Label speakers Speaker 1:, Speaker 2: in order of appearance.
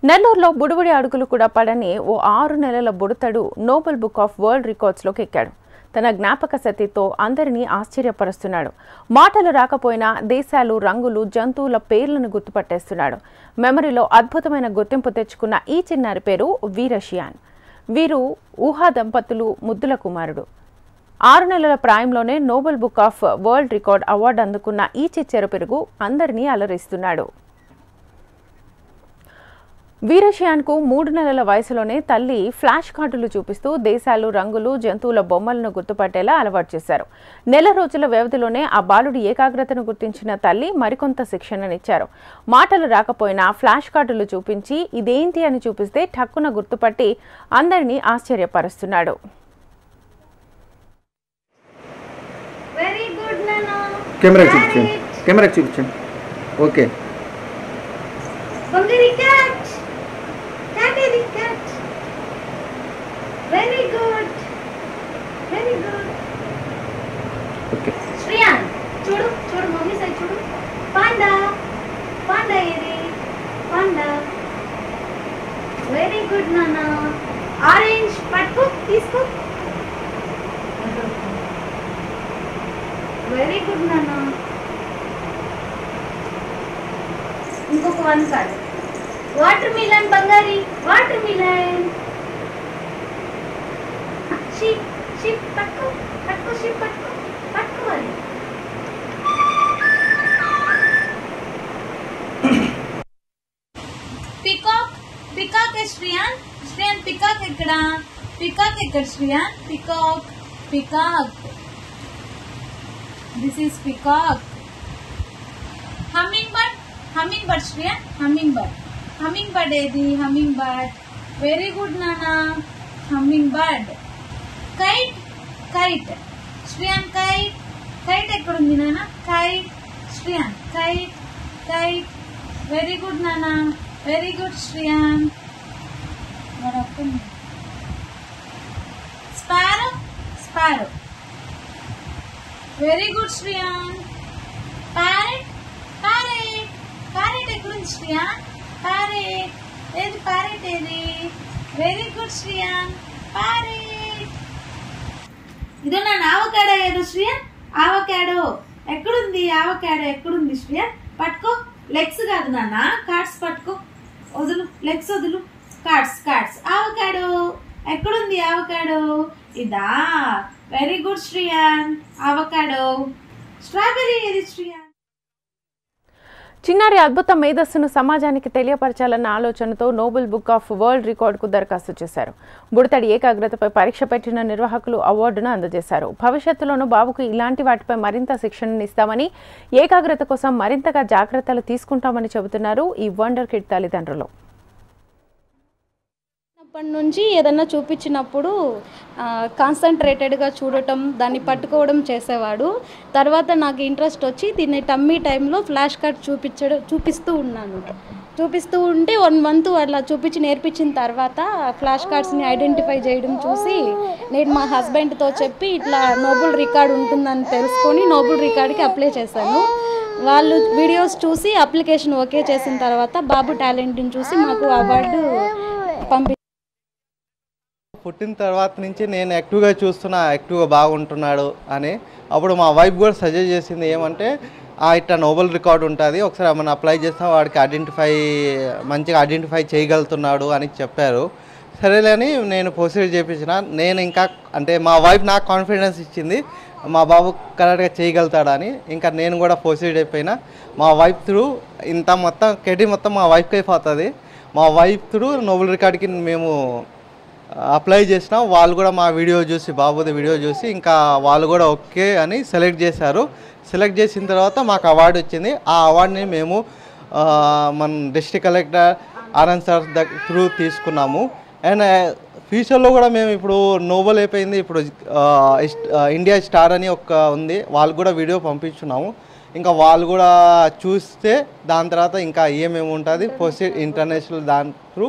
Speaker 1: నెల్లూరులో బుడిబుడి అడుగులు కూడా పడని ఓ 6 నెలల బుడతడు నోబెల్ బుక్ ఆఫ్ వరల్డ్ రికార్డ్స్లోకి ఎక్కాడు. తన జ్ఞాపక శక్తితో అందరినీ ఆశ్చర్యపరుస్తున్నాడు. మాటలు రాకపోయినా దేశాలు, రంగులు, జంతువుల పేర్లను గుర్తుపట్టేస్తున్నాడు. మెమరీలో అద్భుతమైన గుర్తింపు తెచ్చుకున్న ఈ చిన్నారి పేరు వీరషియాన్. వీరు ఊహా దంపతులు ముద్దుల కుమారుడు. 6 నెలల ప్రాయంలోనే Nobel book of world record award అందుకున్న ఈ చిచ్చెర పెరుగు అందరినీ అలరిస్తున్నాడు. వీరషియాన్కు 3 నెలల వయసులోనే తల్లి ఫ్లాష్ కార్డులు చూపిస్తూ దేశాలు, రంగులు, జంతువుల బొమ్మలను గుర్తుపట్టేలా అలవాటు చేశారు. నెల రోజుల వ్యవధిలోనే ఆ బాలుడి ఏకాగ్రతను గుర్తించిన తల్లి మరికొంత శిక్షణనిచ్చారు. మాటలు రాకపోయినా ఫ్లాష్ కార్డులు చూపించి ఇదేంటి అని చూపిస్తే ఠక్కున గుర్తుపట్టి అందరినీ ఆశ్చర్యపరుస్తున్నాడు.
Speaker 2: Okay.
Speaker 3: Very good. Very good.
Speaker 2: Okay.
Speaker 3: Shriyan, చూడు చూడు మమ్మీ సైడ్ చూడు. పాండా పాండా ఇది పాండా. వెరీ గుడ్ నాన్న. ఆరెంజ్ పట్టుకో తీసుకో. వెరీ గుడ్ నాన్న. ఇంకొక 1 కార్డ్. వాటర్ మిలన్ బంగారి. Watermelon. షిప్ పట్టుకో పట్టుకో షిప్ పట్టుకో పట్టుకోవాలి. Peacock peacock Shriyan. Shriyan peacock ఎక్కడ? పికాక్ ఎక్కడ Shriyan? Peacock peacock. This is peacock. Hummingbird. Hummingbird Shriyan. Hummingbird. Hummingbird ఏది? Humming bird. వెరీ గుడ్ నానా. Hummingbird. Kite kite Shriyan. Kite kite ఎక్కడుంది నాన్న? Kite Shriyan. Kite kite. Very good నాన్న. Very good Shriyan. Sparrow sparrow. Very good Shriyan. Parrot parrot. Parrot ఎక్కడుంది Shriyan? Parrot ఏది? Parrot ఏది? Very good Shriyan. Parrot. ఇదో నా ఆవకాడో ఏదో శ్రీయాన్. ఆవకాడో ఎక్కడుంది? ఆవకాడో ఎక్కడుంది శ్రీయాన్? పట్టుకో. లెగ్స్ కాదు నాన్న, కార్డ్స్ పట్టుకో. వదులు లెగ్స్ వదులు. Cards cards. ఆవకాడో ఎక్కడుంది? ఆవకాడో ఇదా? Very good Sriyan. Avocado. Strawberry ఏది శ్రీయాన్?
Speaker 1: చిన్నారి అద్భుత మేధస్సును సమాజానికి తెలియపరచాలన్న ఆలోచనతో నోబెల్ బుక్ ఆఫ్ వరల్డ్ రికార్డుకు దరఖాస్తు చేశారు. బుడతడి ఏకాగ్రతపై పరీక్ష పెట్టిన నిర్వాహకులు అవార్డును అందజేశారు. భవిష్యత్తులోనూ బాబుకు ఇలాంటి వాటిపై మరింత శిక్షణనిస్తామని, ఏకాగ్రత కోసం మరింతగా జాగ్రత్తలు తీసుకుంటామని చెబుతున్నారు ఈ వండర్ కిడ్ తల్లిదండ్రులు.
Speaker 4: అప్పటి నుంచి ఏదన్నా చూపించినప్పుడు కాన్సన్ట్రేటెడ్గా చూడటం, దాన్ని పట్టుకోవడం చేసేవాడు. తర్వాత నాకు ఇంట్రెస్ట్ వచ్చి దీన్ని టమ్మీ టైంలో ఫ్లాష్ కార్డ్ చూపిస్తూ ఉన్నాను. చూపిస్తూ ఉంటే 1 మంత్ అట్లా చూపించి నేర్పించిన తర్వాత ఫ్లాష్ కార్డ్స్ని ఐడెంటిఫై చేయడం చూసి నేను మా హస్బెండ్తో చెప్పి ఇట్లా నోబెల్ రికార్డ్ ఉంటుందని తెలుసుకొని నోబెల్ రికార్డ్కి అప్లై చేశాను. వాళ్ళు వీడియోస్ చూసి అప్లికేషన్ ఓకే చేసిన తర్వాత బాబు టాలెంట్ని చూసి మాకు అవార్డు
Speaker 2: పుట్టిన తర్వాత నుంచి నేను యాక్టివ్గా చూస్తున్నా, యాక్టివ్గా బాగుంటున్నాడు అని. అప్పుడు మా వైఫ్ కూడా సజెస్ట్ చేసింది ఏమంటే, ఇట్లా నోబెల్ రికార్డ్ ఉంటుంది, ఒకసారి మనం అప్లై చేస్తాం, వాడికి మంచిగా ఐడెంటిఫై చేయగలుగుతున్నాడు అని చెప్పారు. సరేలేని నేను ప్రొసీడ్ చేయించిన. నేను ఇంకా అంటే మా వైఫ్ నాకు కాన్ఫిడెన్స్ ఇచ్చింది, మా బాబు కరెక్ట్గా చేయగలుగుతాడని. ఇంకా నేను కూడా ప్రొసీడ్ అయిపోయినా. మా వైఫ్ త్రూ ఇంత మొత్తం క్రెడిట్ మొత్తం మా వైఫ్కి అయిపోతుంది. మా వైఫ్ త్రూ నోబెల్ రికార్డ్కి మేము అప్లై చేసినాం. వాళ్ళు కూడా మా వీడియో చూసి, బాబుది వీడియో చూసి ఇంకా వాళ్ళు కూడా ఓకే అని సెలెక్ట్ చేశారు. సెలెక్ట్ చేసిన తర్వాత మాకు అవార్డు వచ్చింది. ఆ అవార్డుని మేము మన district collector Anand sir through తీసుకున్నాము. అండ్ ఫ్యూచర్లో కూడా మేము ఇప్పుడు నోబెల్ అయిపోయింది, ఇప్పుడు ఇండియా స్టార్ అని ఉంది, వాళ్ళు కూడా వీడియో పంపించున్నాము. ఇంకా వాళ్ళు కూడా చూస్తే దాని తర్వాత ఇంకా ఏమేమి ఉంటుంది ప్రొసీడ్ ఇంటర్నేషనల్ దాని త్రూ